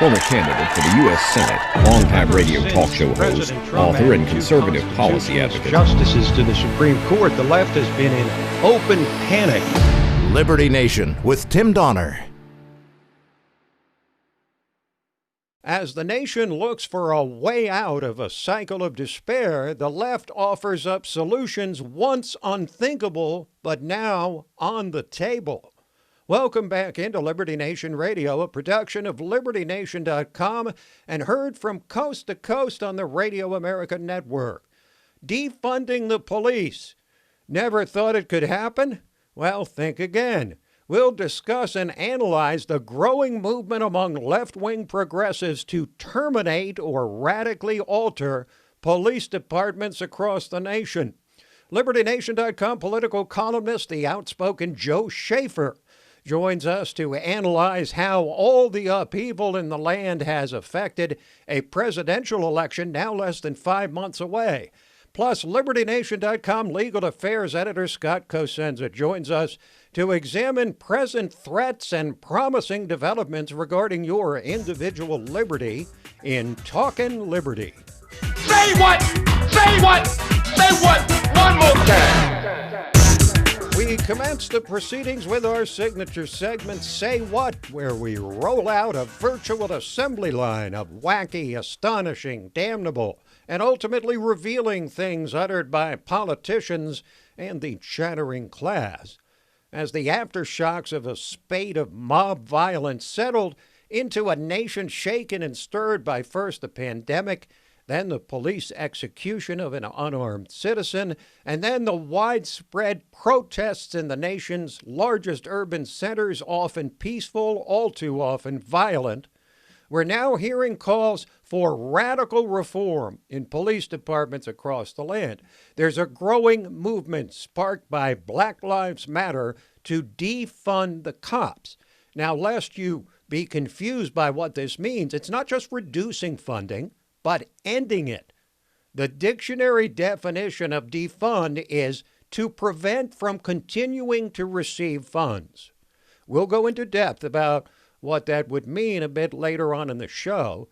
former candidate for the U.S. Senate, longtime radio talk show host, author, and conservative policy advocate. Justices to the Supreme Court, the left has been in open panic. Liberty Nation with Tim Donner. As the nation looks for a way out of a cycle of despair, the left offers up solutions once unthinkable, but now on the table. Welcome back into Liberty Nation Radio, a production of LibertyNation.com and heard from coast to coast on the Radio America Network. Defunding the police. Never thought it could happen? Well, think again. We'll discuss and analyze the growing movement among left-wing progressives to terminate or radically alter police departments across the nation. LibertyNation.com political columnist, the outspoken Joe Schaeffer, joins us to analyze how all the upheaval in the land has affected a presidential election now less than 5 months away. Plus, LibertyNation.com legal affairs editor Scott Cosenza joins us to examine present threats and promising developments regarding your individual liberty in Talkin' Liberty. Say what? Say what? Say what? One more time. We commence the proceedings with our signature segment, Say What?, where we roll out a virtual assembly line of wacky, astonishing, damnable, and ultimately revealing things uttered by politicians and the chattering class. As the aftershocks of a spate of mob violence settled into a nation shaken and stirred by first the pandemic, then the police execution of an unarmed citizen, and then the widespread protests in the nation's largest urban centers, often peaceful, all too often violent, we're now hearing calls for radical reform in police departments across the land. There's a growing movement sparked by Black Lives Matter to defund the cops. Now, lest you be confused by what this means, it's not just reducing funding, but ending it. The dictionary definition of defund is to prevent from continuing to receive funds. We'll go into depth about what that would mean a bit later on in the show,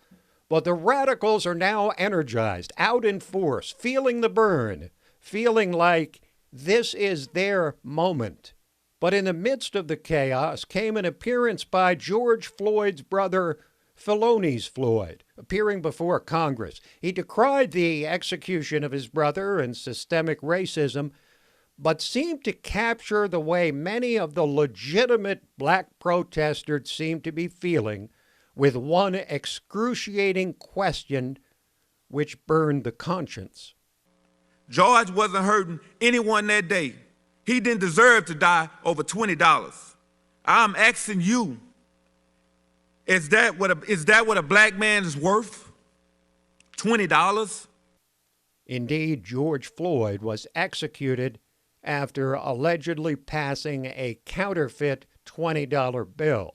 but the radicals are now energized, out in force, feeling the burn, feeling like this is their moment. But in the midst of the chaos came an appearance by George Floyd's brother, Philonise Floyd, appearing before Congress. He decried the execution of his brother and systemic racism, but seemed to capture the way many of the legitimate black protesters seemed to be feeling, with one excruciating question which burned the conscience. George wasn't hurting anyone that day. He didn't deserve to die over $20. I'm asking you, is that what a black man is worth? $20? Indeed, George Floyd was executed after allegedly passing a counterfeit $20 bill.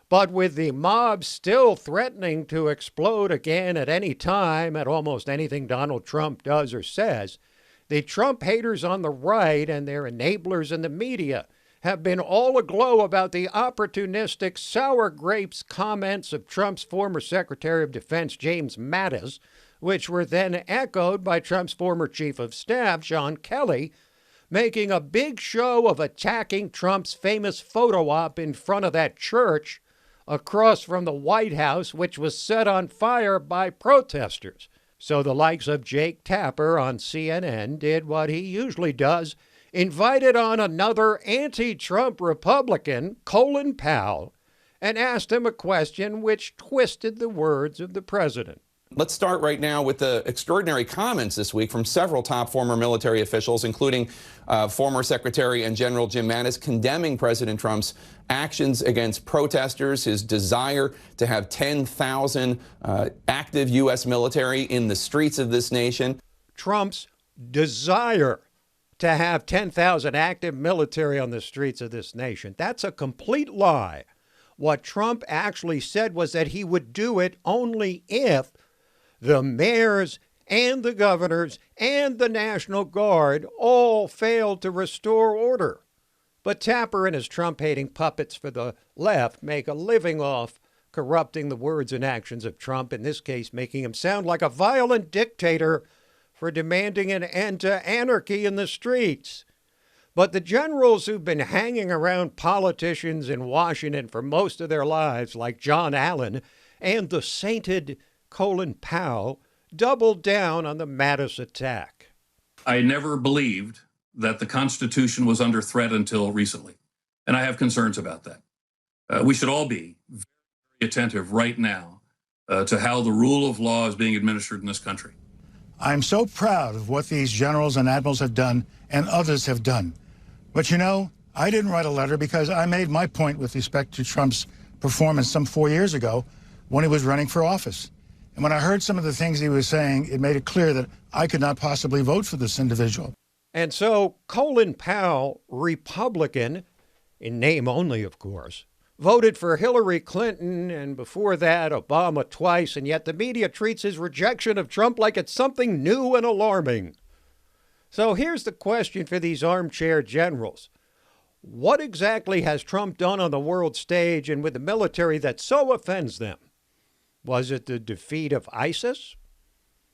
But with the mob still threatening to explode again at any time at almost anything Donald Trump does or says, the Trump haters on the right and their enablers in the media have been all aglow about the opportunistic sour grapes comments of Trump's former Secretary of Defense, James Mattis, which were then echoed by Trump's former Chief of Staff, John Kelly, making a big show of attacking Trump's famous photo op in front of that church across from the White House, which was set on fire by protesters. So the likes of Jake Tapper on CNN did what he usually does, invited on another anti-Trump Republican, Colin Powell, and asked him a question which twisted the words of the president. Let's start right now with the extraordinary comments this week from several top former military officials, including former Secretary and General Jim Mattis, condemning President Trump's actions against protesters, his desire to have 10,000 active U.S. military in the streets of this nation. Trump's desire to have 10,000 active military on the streets of this nation. That's a complete lie. What Trump actually said was that he would do it only if the mayors and the governors and the National Guard all failed to restore order. But Tapper and his Trump-hating puppets for the left make a living off corrupting the words and actions of Trump, in this case making him sound like a violent dictator for demanding an end to anarchy in the streets. But the generals who've been hanging around politicians in Washington for most of their lives, like John Allen and the sainted Colin Powell, doubled down on the Mattis attack. I never believed that the Constitution was under threat until recently, and I have concerns about that. We should all be very attentive right now to how the rule of law is being administered in this country. I'm so proud of what these generals and admirals have done and others have done. But you know, I didn't write a letter because I made my point with respect to Trump's performance some 4 years ago when he was running for office. And when I heard some of the things he was saying, it made it clear that I could not possibly vote for this individual. And so Colin Powell, Republican, in name only, of course, voted for Hillary Clinton and before that Obama twice, and yet the media treats his rejection of Trump like it's something new and alarming. So here's the question for these armchair generals. What exactly has Trump done on the world stage and with the military that so offends them? Was it the defeat of ISIS?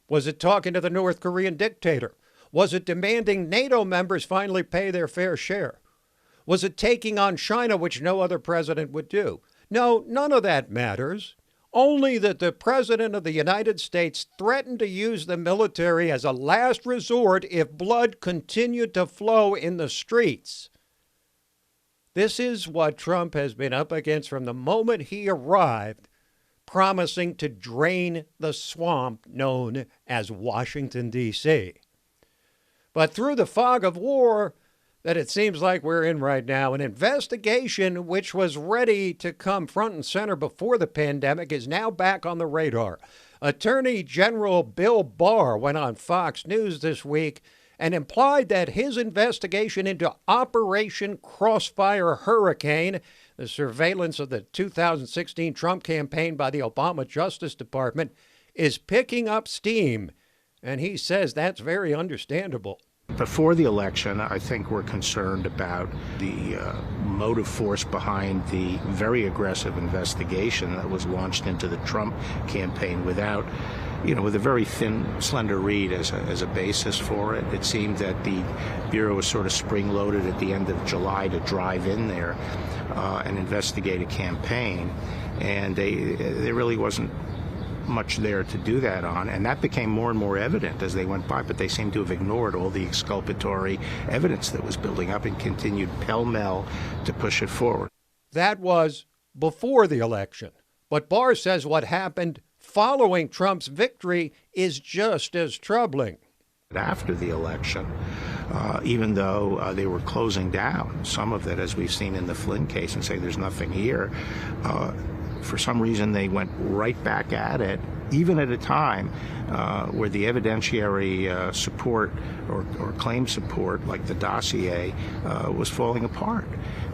Was it talking to the North Korean dictator? Was it demanding NATO members finally pay their fair share? Was it taking on China, which no other president would do? No, none of that matters. Only that the President of the United States threatened to use the military as a last resort if blood continued to flow in the streets. This is what Trump has been up against from the moment he arrived, promising to drain the swamp known as Washington, D.C. But through the fog of war that it seems like we're in right now, an investigation which was ready to come front and center before the pandemic is now back on the radar. Attorney General Bill Barr went on Fox News this week and implied that his investigation into Operation Crossfire Hurricane, the surveillance of the 2016 Trump campaign by the Obama Justice Department, is picking up steam. And he says that's very understandable. Before the election, I think we're concerned about the motive force behind the very aggressive investigation that was launched into the Trump campaign with a very thin, slender read as a basis for it. It seemed that the Bureau was sort of spring-loaded at the end of July to drive in there and investigate a campaign, and there really wasn't much there to do that on, and that became more and more evident as they went by, but they seem to have ignored all the exculpatory evidence that was building up and continued pell-mell to push it forward. That was before the election, but Barr says what happened following Trump's victory is just as troubling. After the election, even though they were closing down some of it, as we've seen in the Flynn case, and say there's nothing here, for some reason they went right back at it, even at a time where the evidentiary support or claim support, like the dossier, was falling apart.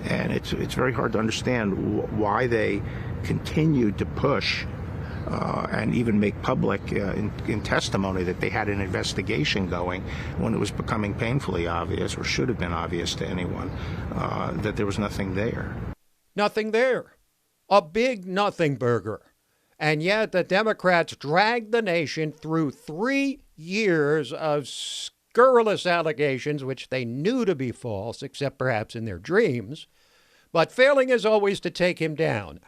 And it's very hard to understand why they continued to push and even make public in testimony that they had an investigation going when it was becoming painfully obvious, or should have been obvious to anyone, that there was nothing there. Nothing there. A big nothing burger. And yet the Democrats dragged the nation through 3 years of scurrilous allegations, which they knew to be false, except perhaps in their dreams, but failing as always to take him down.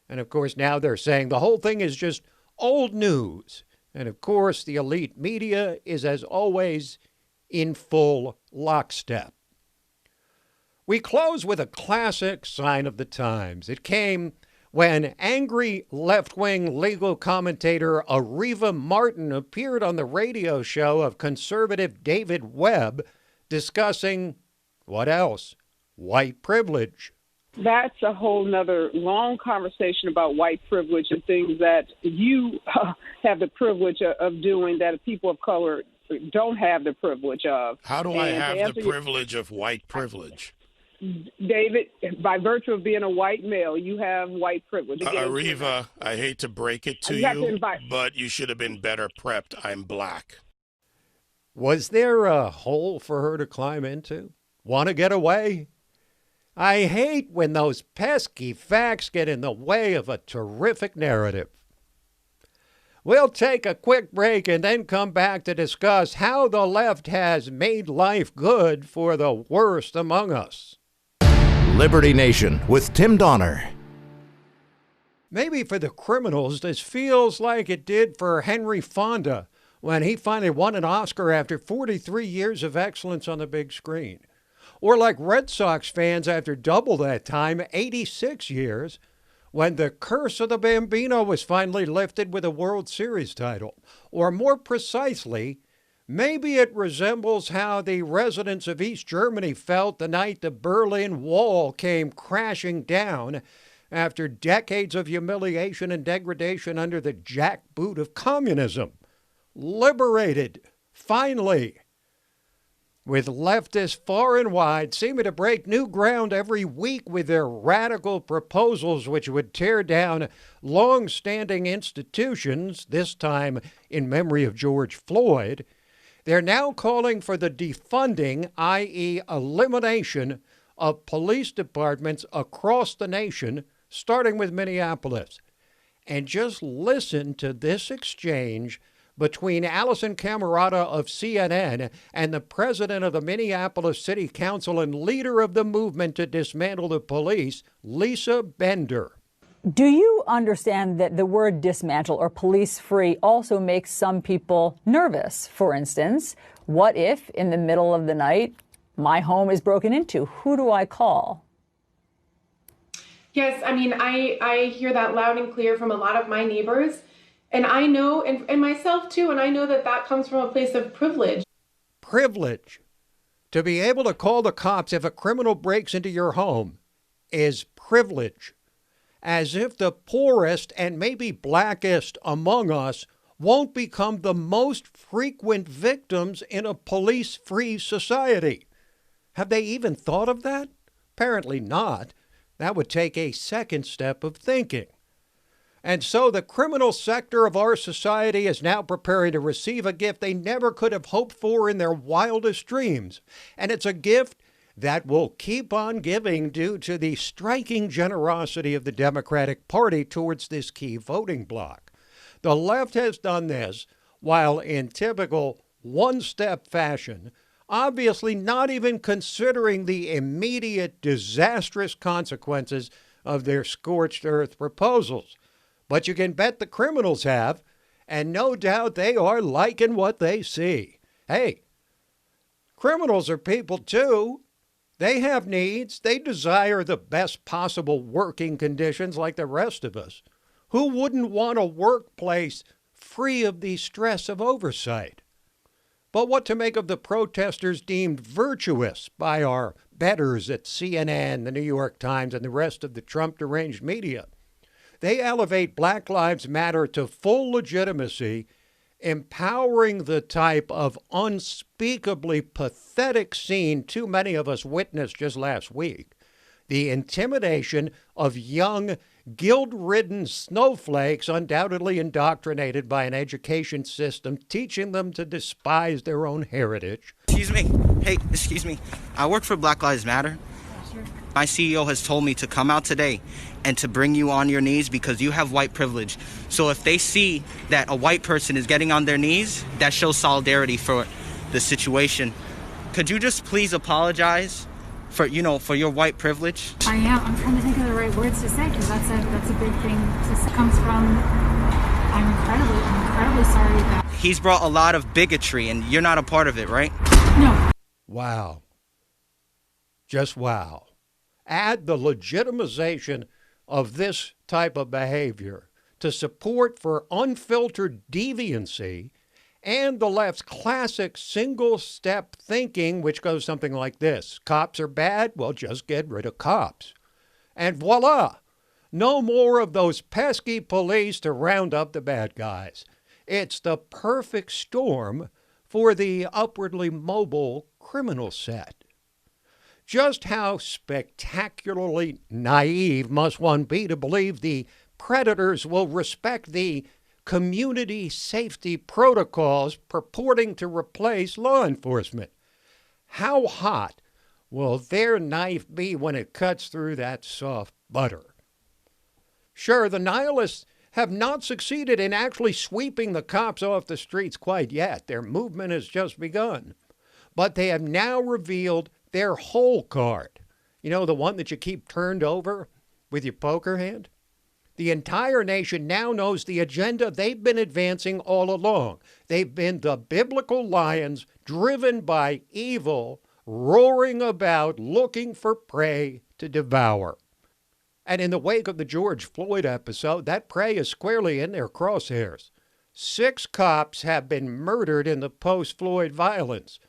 And of course, now they're saying the whole thing is just old news. And of course, the elite media is, as always, in full lockstep. We close with a classic sign of the times. It came when angry left-wing legal commentator Areva Martin appeared on the radio show of conservative David Webb discussing, what else? White privilege. That's a whole nother long conversation about white privilege and things that you have the privilege of doing that people of color don't have the privilege of. How do I have the privilege of white privilege? David, by virtue of being a white male, you have white privilege. Areva, I hate to break it to you, but you should have been better prepped. I'm black. Was there a hole for her to climb into? Want to get away? I hate when those pesky facts get in the way of a terrific narrative. We'll take a quick break and then come back to discuss how the left has made life good for the worst among us. Liberty Nation with Tim Donner. Maybe for the criminals, this feels like it did for Henry Fonda when he finally won an Oscar after 43 years of excellence on the big screen. Or like Red Sox fans after double that time, 86 years, when the curse of the Bambino was finally lifted with a World Series title. Or more precisely, maybe it resembles how the residents of East Germany felt the night the Berlin Wall came crashing down after decades of humiliation and degradation under the jackboot of communism. Liberated, finally, with leftists far and wide seeming to break new ground every week with their radical proposals which would tear down long-standing institutions, this time in memory of George Floyd. They're now calling for the defunding, i.e. elimination, of police departments across the nation, starting with Minneapolis. And just listen to this exchange between Allison Camerata of CNN and the president of the Minneapolis City Council and leader of the movement to dismantle the police, Lisa Bender. Do you understand that the word dismantle or police free also makes some people nervous? For instance, what if in the middle of the night my home is broken into? Who do I call? Yes, I mean, I hear that loud and clear from a lot of my neighbors. And I know, and myself too, and I know that that comes from a place of privilege. Privilege. To be able to call the cops if a criminal breaks into your home is privilege. As if the poorest and maybe blackest among us won't become the most frequent victims in a police-free society. Have they even thought of that? Apparently not. That would take a second step of thinking. And so the criminal sector of our society is now preparing to receive a gift they never could have hoped for in their wildest dreams. And it's a gift that will keep on giving due to the striking generosity of the Democratic Party towards this key voting bloc. The left has done this while in typical one-step fashion, obviously not even considering the immediate disastrous consequences of their scorched earth proposals. But you can bet the criminals have, and no doubt they are liking what they see. Hey, criminals are people too. They have needs. They desire the best possible working conditions like the rest of us. Who wouldn't want a workplace free of the stress of oversight? But what to make of the protesters deemed virtuous by our betters at CNN, the New York Times, and the rest of the Trump-deranged media? They elevate Black Lives Matter to full legitimacy, empowering the type of unspeakably pathetic scene too many of us witnessed just last week. The intimidation of young, guilt-ridden snowflakes undoubtedly indoctrinated by an education system teaching them to despise their own heritage. Excuse me. Hey, excuse me. I work for Black Lives Matter. My CEO has told me to come out today and to bring you on your knees because you have white privilege. So if they see that a white person is getting on their knees, that shows solidarity for the situation. Could you just please apologize for your white privilege? I am. I'm trying to think of the right words to say because that's a big thing to say. It comes from, I'm incredibly sorry that. He's brought a lot of bigotry and you're not a part of it, right? No. Wow. Just wow. Add the legitimization of this type of behavior to support for unfiltered deviancy and the left's classic single-step thinking, which goes something like this. Cops are bad? Well, just get rid of cops. And voila, no more of those pesky police to round up the bad guys. It's the perfect storm for the upwardly mobile criminal set. Just how spectacularly naive must one be to believe the predators will respect the community safety protocols purporting to replace law enforcement? How hot will their knife be when it cuts through that soft butter? Sure, the nihilists have not succeeded in actually sweeping the cops off the streets quite yet. Their movement has just begun. But they have now revealed their whole card. You know, the one that you keep turned over with your poker hand? The entire nation now knows the agenda they've been advancing all along. They've been the biblical lions driven by evil, roaring about looking for prey to devour. And in the wake of the George Floyd episode, that prey is squarely in their crosshairs. 6 cops have been murdered in the post-Floyd violence.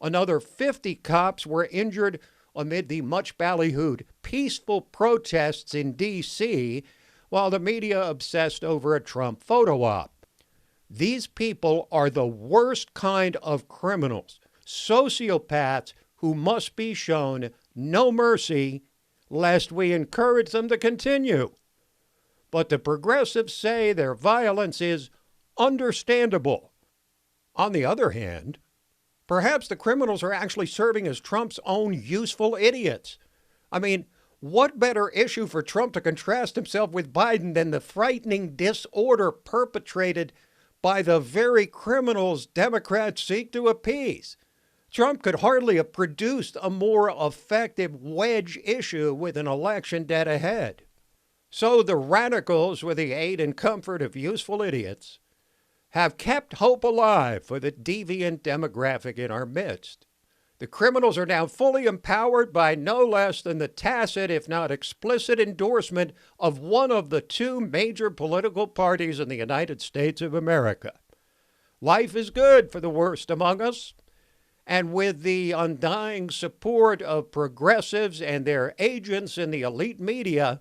Another 50 cops were injured amid the much ballyhooed peaceful protests in D.C., while the media obsessed over a Trump photo op. These people are the worst kind of criminals, sociopaths who must be shown no mercy lest we encourage them to continue. But the progressives say their violence is understandable. On the other hand, perhaps the criminals are actually serving as Trump's own useful idiots. I mean, what better issue for Trump to contrast himself with Biden than the frightening disorder perpetrated by the very criminals Democrats seek to appease? Trump could hardly have produced a more effective wedge issue with an election dead ahead. So the radicals, with the aid and comfort of useful idiots, have kept hope alive for the deviant demographic in our midst. The criminals are now fully empowered by no less than the tacit, if not explicit, endorsement of one of the 2 major political parties in the United States of America. Life is good for the worst among us, and with the undying support of progressives and their agents in the elite media,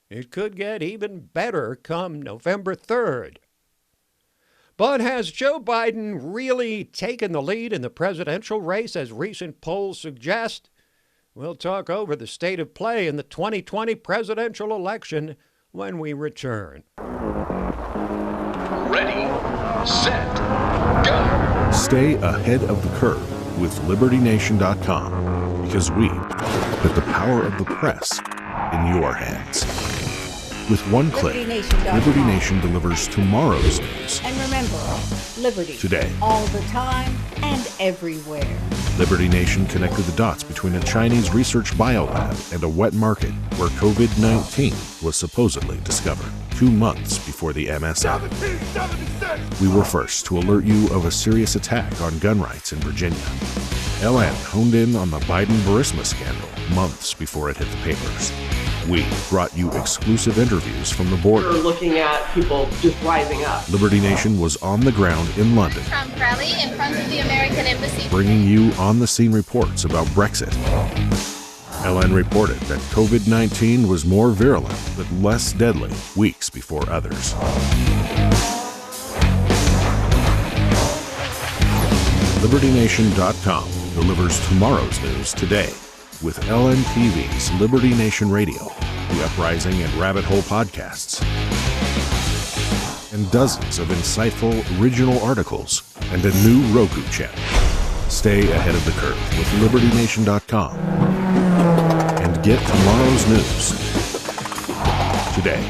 it could get even better come November 3rd. But has Joe Biden really taken the lead in the presidential race, as recent polls suggest? We'll talk over the state of play in the 2020 presidential election when we return. Ready, set, go. Stay ahead of the curve with LibertyNation.com, because we put the power of the press in your hands. With one click, Liberty Nation delivers tomorrow's news. And remember, liberty. Today. All the time and everywhere. Liberty Nation connected the dots between a Chinese research biolab and a wet market where COVID-19 was supposedly discovered 2 months before the MS outage. We were first to alert you of a serious attack on gun rights in Virginia. LN honed in on the Biden-Burisma scandal months before it hit the papers. We brought you exclusive interviews from the border. We're looking at people just rising up. Liberty Nation was on the ground in London, Trump rally in front of the American embassy, bringing you on-the-scene reports about Brexit. LN reported that COVID-19 was more virulent but less deadly weeks before others. LibertyNation.com delivers tomorrow's news today with LNTV's Liberty Nation Radio, the Uprising and Rabbit Hole podcasts, and dozens of insightful original articles, and a new Roku channel. Stay ahead of the curve with LibertyNation.com and get tomorrow's news today.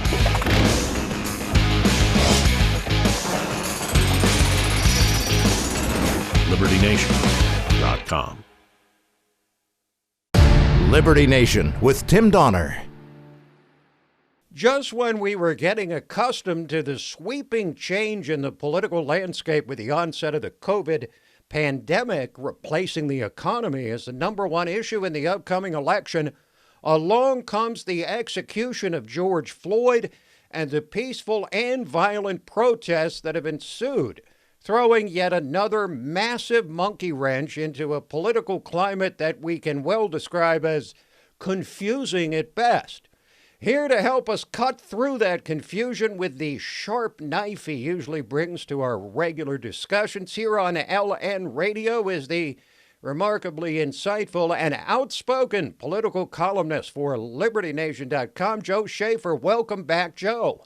LibertyNation.com. Liberty Nation with Tim Donner. Just when we were getting accustomed to the sweeping change in the political landscape with the onset of the COVID pandemic replacing the economy as the number one issue in the upcoming election, along comes the execution of George Floyd and the peaceful and violent protests that have ensued, throwing yet another massive monkey wrench into a political climate that we can well describe as confusing at best. Here to help us cut through that confusion with the sharp knife he usually brings to our regular discussions here on LN Radio is the remarkably insightful and outspoken political columnist for LibertyNation.com, Joe Schaeffer. Welcome back, Joe.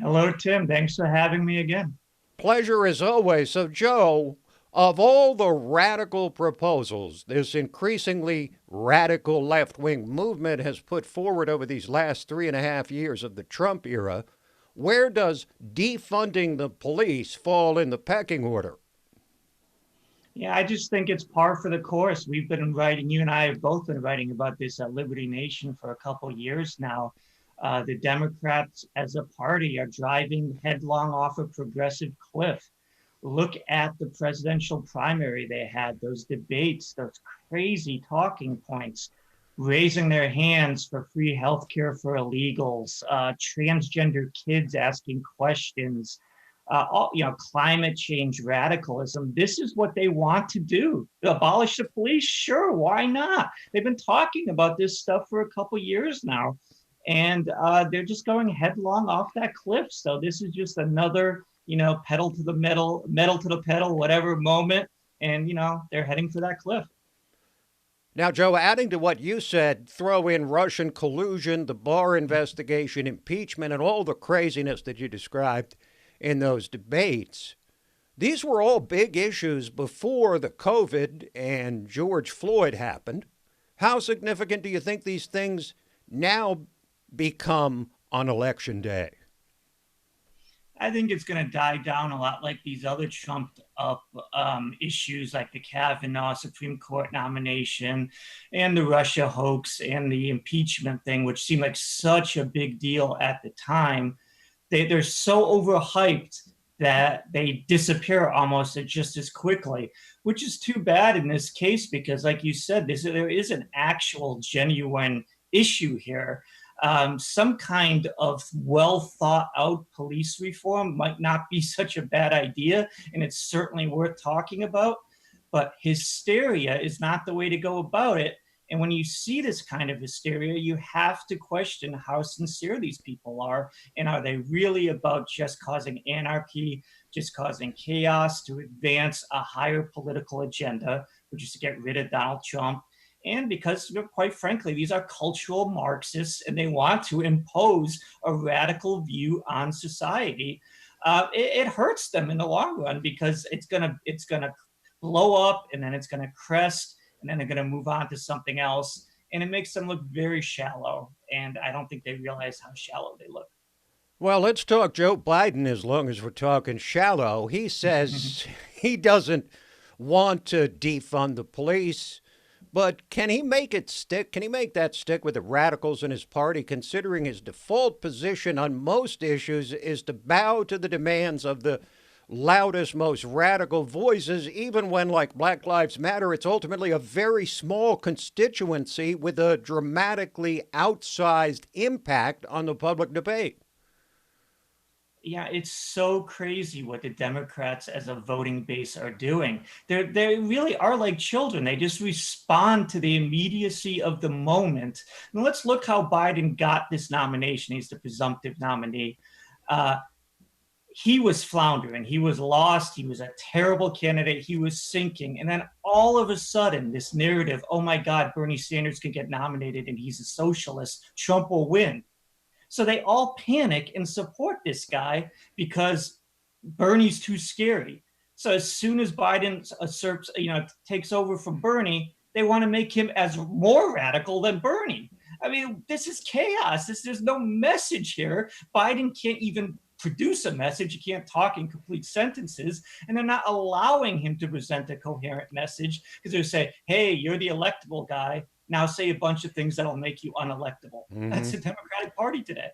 Hello, Tim. Thanks for having me again. Pleasure as always. So, Joe, of all the radical proposals this increasingly radical left-wing movement has put forward over these last 3.5 years of the Trump era, where does defunding the police fall in the pecking order? Yeah, I just think it's par for the course. We've been writing, you and I have both been writing about this at Liberty Nation for a couple of years now. The Democrats as a party are driving headlong off a progressive cliff. Look at the presidential primary they had, those debates, those crazy talking points, raising their hands for free healthcare for illegals, transgender kids asking questions, climate change radicalism. This is what they want to do. Abolish the police? Sure, why not? They've been talking about this stuff for a couple years now, and they're just going headlong off that cliff. So this is just another, pedal to the metal, metal to the pedal, whatever moment, and they're heading for that cliff. Now, Joe, adding to what you said, throw in Russian collusion, the Barr investigation, impeachment, and all the craziness that you described in those debates. These were all big issues before the COVID and George Floyd happened. How significant do you think these things now become on Election Day? I think it's going to die down a lot like these other trumped up issues like the Kavanaugh Supreme Court nomination and the Russia hoax and the impeachment thing, which seemed like such a big deal at the time. They're so overhyped that they disappear almost just as quickly, which is too bad in this case because, like you said, there is an actual genuine issue here. Some kind of well thought out police reform might not be such a bad idea, and it's certainly worth talking about. But hysteria is not the way to go about it. And when you see this kind of hysteria, you have to question how sincere these people are. And are they really about just causing anarchy, just causing chaos to advance a higher political agenda, which is to get rid of Donald Trump? And because, quite frankly, these are cultural Marxists and they want to impose a radical view on society. It hurts them in the long run because it's gonna blow up and then it's gonna crest and then they're gonna move on to something else. And it makes them look very shallow. And I don't think they realize how shallow they look. Well, let's talk Joe Biden as long as we're talking shallow. He says he doesn't want to defund the police. But can he make it stick? Can he make that stick with the radicals in his party, considering his default position on most issues is to bow to the demands of the loudest, most radical voices, even when, like Black Lives Matter, it's ultimately a very small constituency with a dramatically outsized impact on the public debate? Yeah, it's so crazy what the Democrats as a voting base are doing. They really are like children. They just respond to the immediacy of the moment. And let's look how Biden got this nomination. He's the presumptive nominee. He was floundering. He was lost. He was a terrible candidate. He was sinking. And then all of a sudden, this narrative, oh my God, Bernie Sanders can get nominated and he's a socialist. Trump will win. So they all panic and support this guy because Bernie's too scary. So as soon as Biden usurps, takes over from Bernie, they want to make him as more radical than Bernie. I mean, this is chaos. There's no message here. Biden can't even produce a message. He can't talk in complete sentences. And they're not allowing him to present a coherent message because they say, hey, you're the electable guy. Now say a bunch of things that'll make you unelectable. Mm-hmm. That's the Democratic Party today.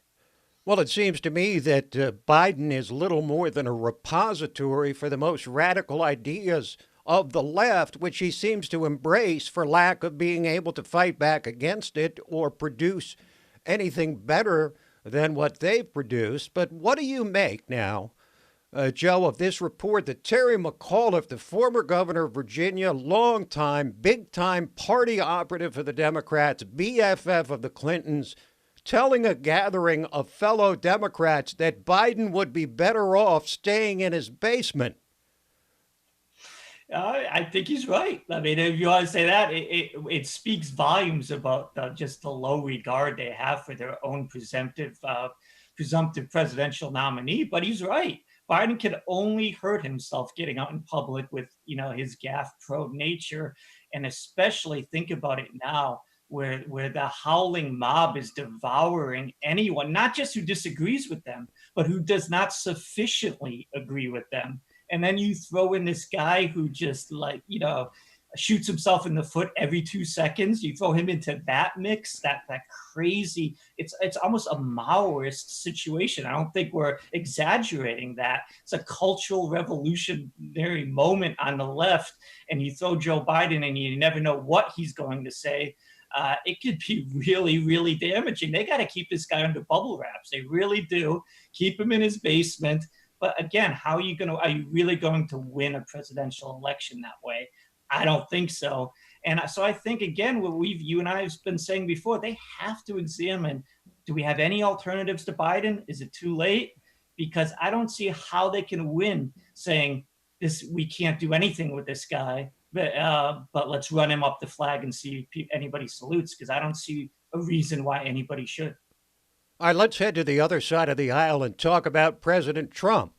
Well, it seems to me that Biden is little more than a repository for the most radical ideas of the left, which he seems to embrace for lack of being able to fight back against it or produce anything better than what they've produced. But what do you make now, Joe, of this report that Terry McAuliffe, the former governor of Virginia, longtime, big-time party operative for the Democrats, BFF of the Clintons, telling a gathering of fellow Democrats that Biden would be better off staying in his basement? I think he's right. I mean, if you want to say that, it speaks volumes about just the low regard they have for their own presumptive presidential nominee. But he's right. Biden can only hurt himself getting out in public with, his gaffe-prone nature. And especially think about it now, where the howling mob is devouring anyone, not just who disagrees with them, but who does not sufficiently agree with them. And then you throw in this guy who just shoots himself in the foot every 2 seconds. You throw him into that mix, that crazy, it's almost a Maoist situation. I don't think we're exaggerating that. It's a cultural revolutionary moment on the left, and you throw Joe Biden and you never know what he's going to say. It could be really, really damaging. They got to keep this guy under bubble wraps. They really do. Keep him in his basement. But again, are you really going to win a presidential election that way? I don't think so. And so I think, again, what you and I have been saying before, they have to examine, do we have any alternatives to Biden? Is it too late? Because I don't see how they can win saying we can't do anything with this guy, but let's run him up the flag and see if anybody salutes, because I don't see a reason why anybody should. All right, let's head to the other side of the aisle and talk about President Trump.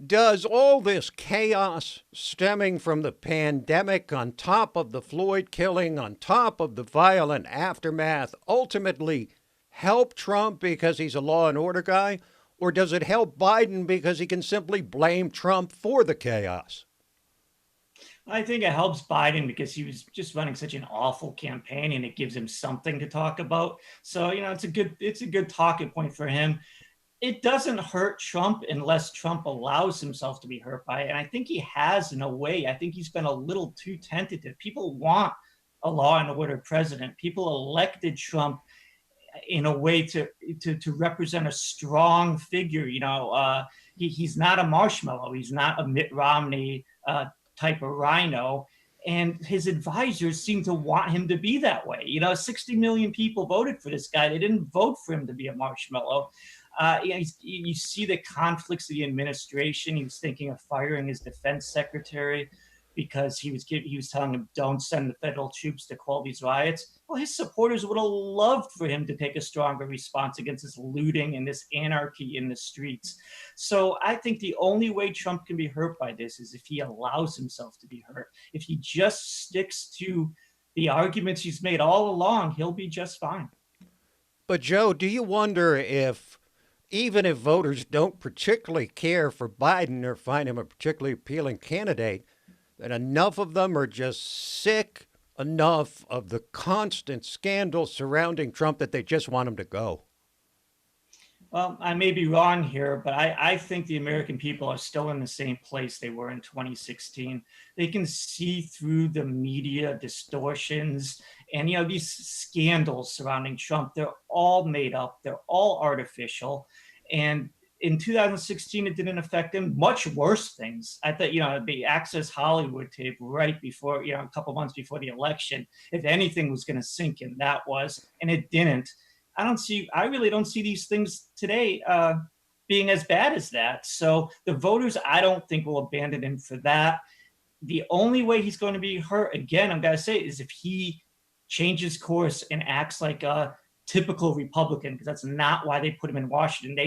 Does all this chaos stemming from the pandemic, on top of the Floyd killing, on top of the violent aftermath, ultimately help Trump because he's a law and order guy? Or does it help Biden because he can simply blame Trump for the chaos? I think it helps Biden because he was just running such an awful campaign, and it gives him something to talk about. So, it's a good talking point for him. It doesn't hurt Trump unless Trump allows himself to be hurt by it. And I think he has, in a way. I think he's been a little too tentative. People want a law and order president. People elected Trump in a way to represent a strong figure. He's not a marshmallow. He's not a Mitt Romney type of rhino. And his advisors seem to want him to be that way. 60 million people voted for this guy. They didn't vote for him to be a marshmallow. You see the conflicts of the administration. He was thinking of firing his defense secretary because he was telling him, don't send the federal troops to quell these riots. Well, his supporters would have loved for him to take a stronger response against this looting and this anarchy in the streets. So I think the only way Trump can be hurt by this is if he allows himself to be hurt. If he just sticks to the arguments he's made all along, he'll be just fine. But Joe, do you wonder if, even if voters don't particularly care for Biden or find him a particularly appealing candidate, that enough of them are just sick enough of the constant scandal surrounding Trump that they just want him to go? Well, I may be wrong here, but I think the American people are still in the same place they were in 2016. They can see through the media distortions and, these scandals surrounding Trump. They're all made up. They're all artificial. And in 2016, it didn't affect him. Much worse things. I thought, the Access Hollywood tape right before, a couple months before the election, if anything was going to sink in, that was, and it didn't. I really don't see these things today being as bad as that. So the voters, I don't think, will abandon him for that. The only way he's going to be hurt, again, I'm going to say, is if he changes course and acts like a typical Republican, because that's not why they put him in Washington.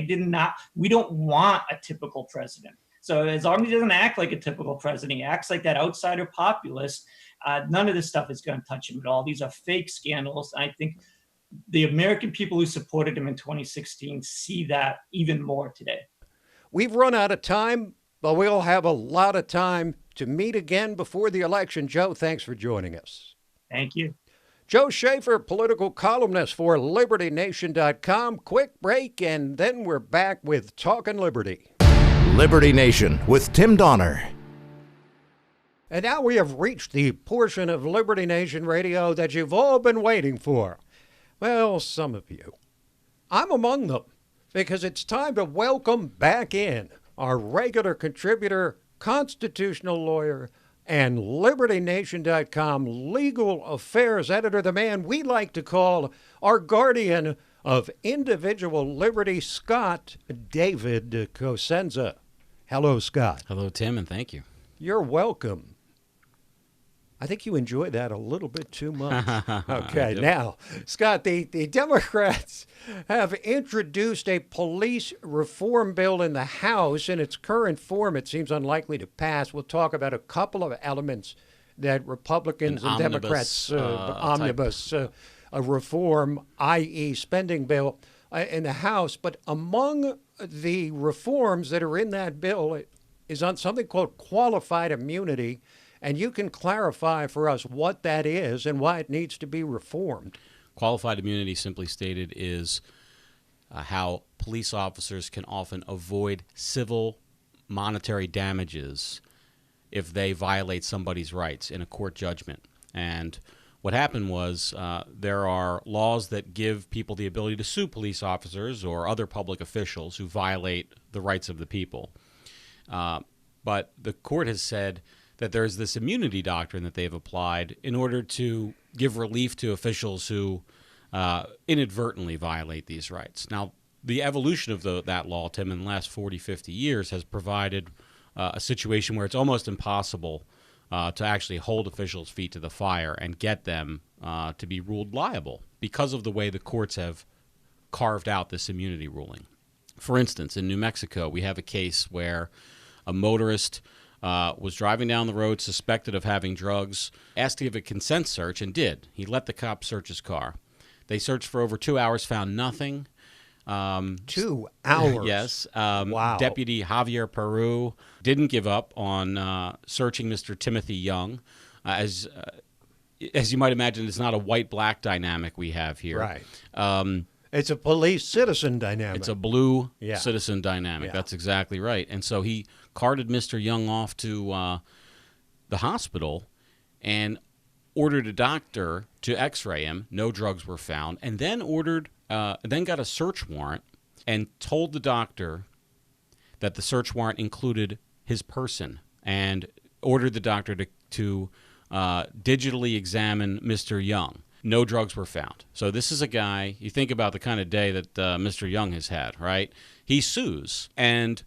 We don't want a typical president. So as long as he doesn't act like a typical president, he acts like that outsider populist, none of this stuff is going to touch him at all. These are fake scandals. I think the American people who supported him in 2016 see that even more today. We've run out of time, but we'll have a lot of time to meet again before the election. Joe, thanks for joining us. Thank you. Joe Schaeffer, political columnist for LibertyNation.com. Quick break, and then we're back with Talkin' Liberty. Liberty Nation with Tim Donner. And now we have reached the portion of Liberty Nation Radio that you've all been waiting for. Well, some of you. I'm among them, because it's time to welcome back in our regular contributor, constitutional lawyer, and LibertyNation.com legal affairs editor, the man we like to call our guardian of individual liberty, Scott David Cosenza. Hello, Scott. Hello, Tim, and thank you. You're welcome. I think you enjoy that a little bit too much. Okay, now, Scott, the Democrats have introduced a police reform bill in the House. In its current form, it seems unlikely to pass. We'll talk about a couple of elements that Republicans and omnibus, Democrats omnibus a reform, i.e. spending bill in the House. But among the reforms that are in that bill is on something called qualified immunity. And you can clarify for us what that is and why it needs to be reformed. Qualified immunity, simply stated, is how police officers can often avoid civil monetary damages if they violate somebody's rights in a court judgment. And what happened was there are laws that give people the ability to sue police officers or other public officials who violate the rights of the people. But the court has said that there's this immunity doctrine that they've applied in order to give relief to officials who inadvertently violate these rights. Now, the evolution of that law, Tim, in the last 40, 50 years has provided a situation where it's almost impossible to actually hold officials' feet to the fire and get them to be ruled liable because of the way the courts have carved out this immunity ruling. For instance, in New Mexico, we have a case where a motorist was driving down the road, suspected of having drugs, asked to give a consent search, and did. He let the cops search his car. They searched for over 2 hours, found nothing. 2 hours? Yes. Wow. Deputy Javier Peru didn't give up on searching Mr. Timothy Young. As you might imagine, it's not a white-black dynamic we have here. Right. It's a police-citizen dynamic. It's a blue citizen dynamic. That's exactly right. And so he carted Mr. Young off to the hospital and ordered a doctor to x-ray him. No drugs were found. And then got a search warrant and told the doctor that the search warrant included his person and ordered the doctor to digitally examine Mr. Young. No drugs were found. So this is a guy, you think about the kind of day that Mr. Young has had, right? He sues, and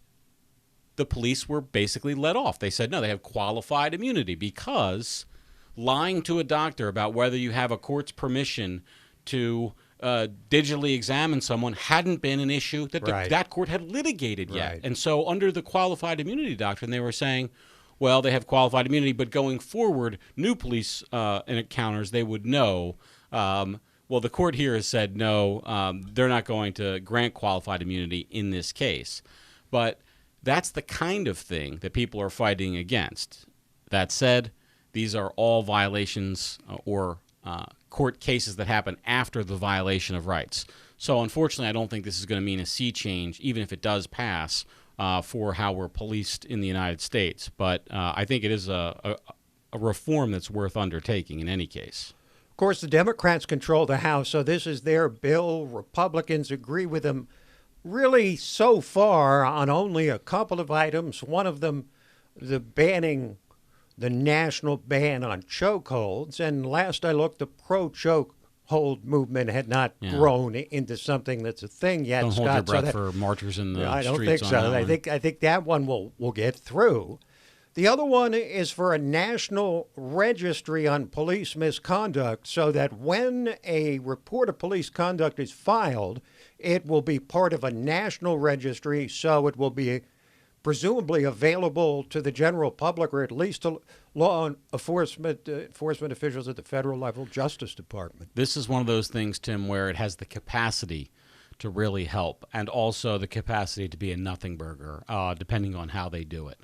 the police were basically let off. They said, no, they have qualified immunity because lying to a doctor about whether you have a court's permission to digitally examine someone hadn't been an issue that that court had litigated yet. Right. And so under the qualified immunity doctrine, they were saying, well, they have qualified immunity, but going forward, new police encounters, they would know. Well, the court here has said, no, they're not going to grant qualified immunity in this case. But that's the kind of thing that people are fighting against. That said, these are all violations or court cases that happen after the violation of rights. So unfortunately, I don't think this is going to mean a sea change, even if it does pass, for how we're policed in the United States. But I think it is a reform that's worth undertaking in any case. Of course, the Democrats control the House, so this is their bill. Republicans agree with them really so far on only a couple of items. One of them, the national ban on chokeholds. And last I looked, the pro-chokehold movement had not grown into something that's a thing yet. Don't hold your breath for marchers in the streets. I don't think so. I think that one will get through. The other one is for a national registry on police misconduct so that when a report of police conduct is filed, it will be part of a national registry, so it will be presumably available to the general public or at least to law enforcement officials at the federal level, Justice Department. This is one of those things, Tim, where it has the capacity to really help and also the capacity to be a nothing burger, depending on how they do it.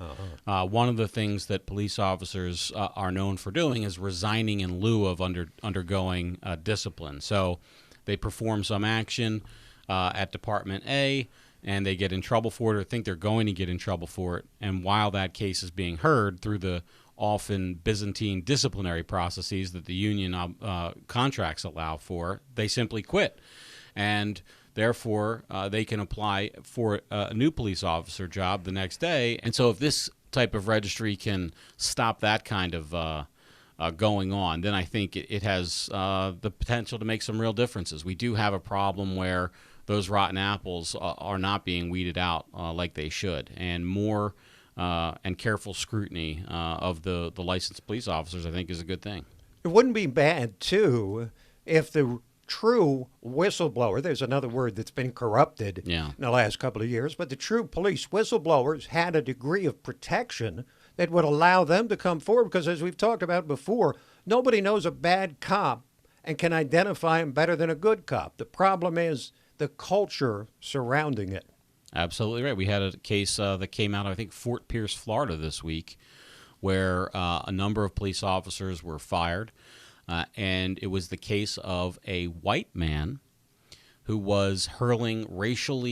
One of the things that police officers are known for doing is resigning in lieu of undergoing discipline. So they perform some action at Department A, and they get in trouble for it or think they're going to get in trouble for it. And while that case is being heard through the often Byzantine disciplinary processes that the union contracts allow for, they simply quit. And therefore, they can apply for a new police officer job the next day. And so if this type of registry can stop that kind of going on, then I think it has the potential to make some real differences. We do have a problem where those rotten apples are not being weeded out like they should. And more and careful scrutiny of the licensed police officers, I think, is a good thing. It wouldn't be bad, too, if the true whistleblower, there's another word that's been corrupted in the last couple of years, but the true police whistleblowers had a degree of protection that would allow them to come forward, because as we've talked about before, nobody knows a bad cop and can identify him better than a good cop. The problem is the culture surrounding it. Absolutely right. We had a case that came out, I think, Fort Pierce, Florida this week, where a number of police officers were fired. And it was the case of a white man who was hurling racial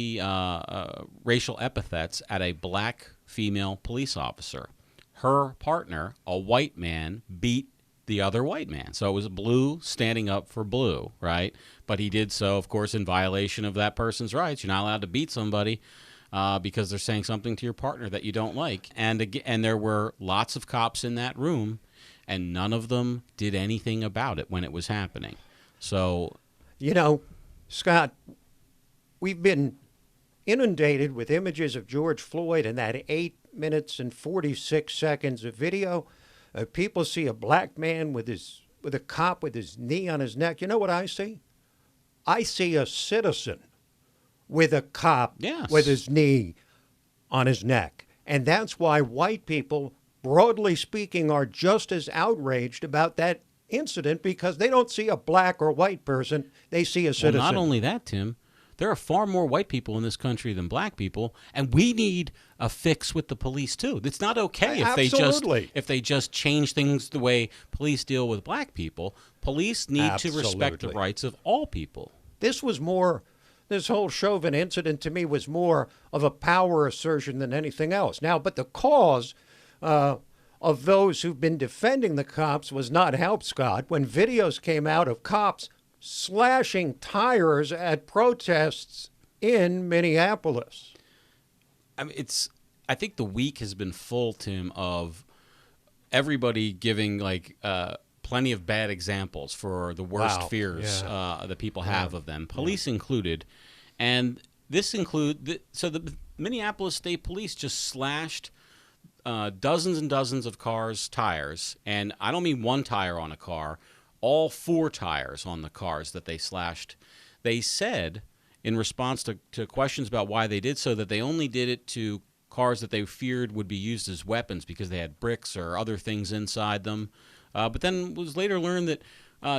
epithets at a black female police officer. Her partner, a white man, beat the other white man. So it was blue standing up for blue, right? But he did so, of course, in violation of that person's rights. You're not allowed to beat somebody because they're saying something to your partner that you don't like. And there were lots of cops in that room, and none of them did anything about it when it was happening. So, you know, Scott, we've been inundated with images of George Floyd and that 8 minutes and 46 seconds of video. People see a black man with a cop with his knee on his neck. You know what I see? I see a citizen with a cop with his knee on his neck. And that's why white people, broadly speaking, are just as outraged about that incident, because they don't see a black or white person. They see a citizen. Well, not only that, Tim, there are far more white people in this country than black people, and we need a fix with the police too. It's not okay if they just change things the way police deal with black people. Police need to respect the rights of all people. This whole Chauvin incident to me was more of a power assertion than anything else. Now, but the cause of those who've been defending the cops was not helped, Scott, when videos came out of cops slashing tires at protests in Minneapolis. I mean, I think the week has been full, Tim, of everybody giving plenty of bad examples for the worst fears that people have of them, police included. And this so the Minneapolis State Police just slashed dozens and dozens of cars' tires. And I don't mean one tire on a car, all 4 tires on the cars that they slashed. They said, in response to questions about why they did so, that they only did it to cars that they feared would be used as weapons because they had bricks or other things inside them. But then it was later learned that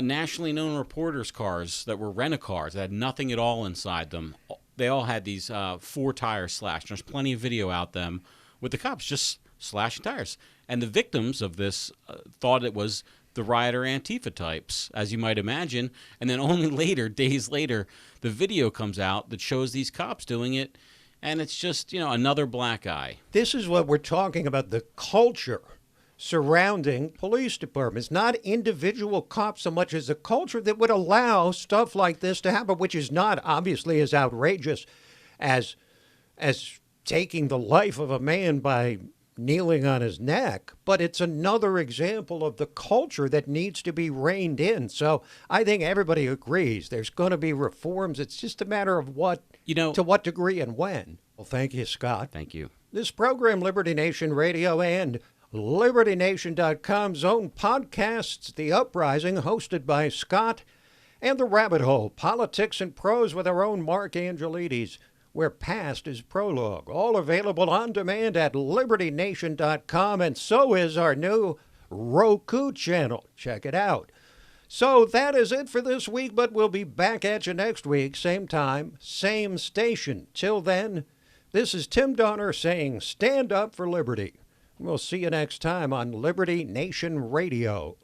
nationally known reporters' cars that were rent-a-cars that had nothing at all inside them, they all had these 4 tires slashed. There's plenty of video out them with the cops just slashing tires. And the victims of this thought it was the rioter Antifa types, as you might imagine. And then only later, days later, the video comes out that shows these cops doing it. And it's just, another black eye. This is what we're talking about, the culture surrounding police departments, not individual cops so much as a culture that would allow stuff like this to happen, which is not obviously as outrageous as taking the life of a man by kneeling on his neck, but it's another example of the culture that needs to be reined in. So I think everybody agrees there's going to be reforms. It's just a matter of to what degree and when. Well, thank you, Scott. Thank you. This program, Liberty Nation Radio and LibertyNation.com's own podcasts, The Uprising, hosted by Scott, and The Rabbit Hole, Politics and Prose with our own Mark Angelides, where past is prologue. All available on demand at LibertyNation.com, and so is our new Roku channel. Check it out. So that is it for this week, but we'll be back at you next week, same time, same station. Till then, this is Tim Donner saying stand up for liberty. We'll see you next time on Liberty Nation Radio.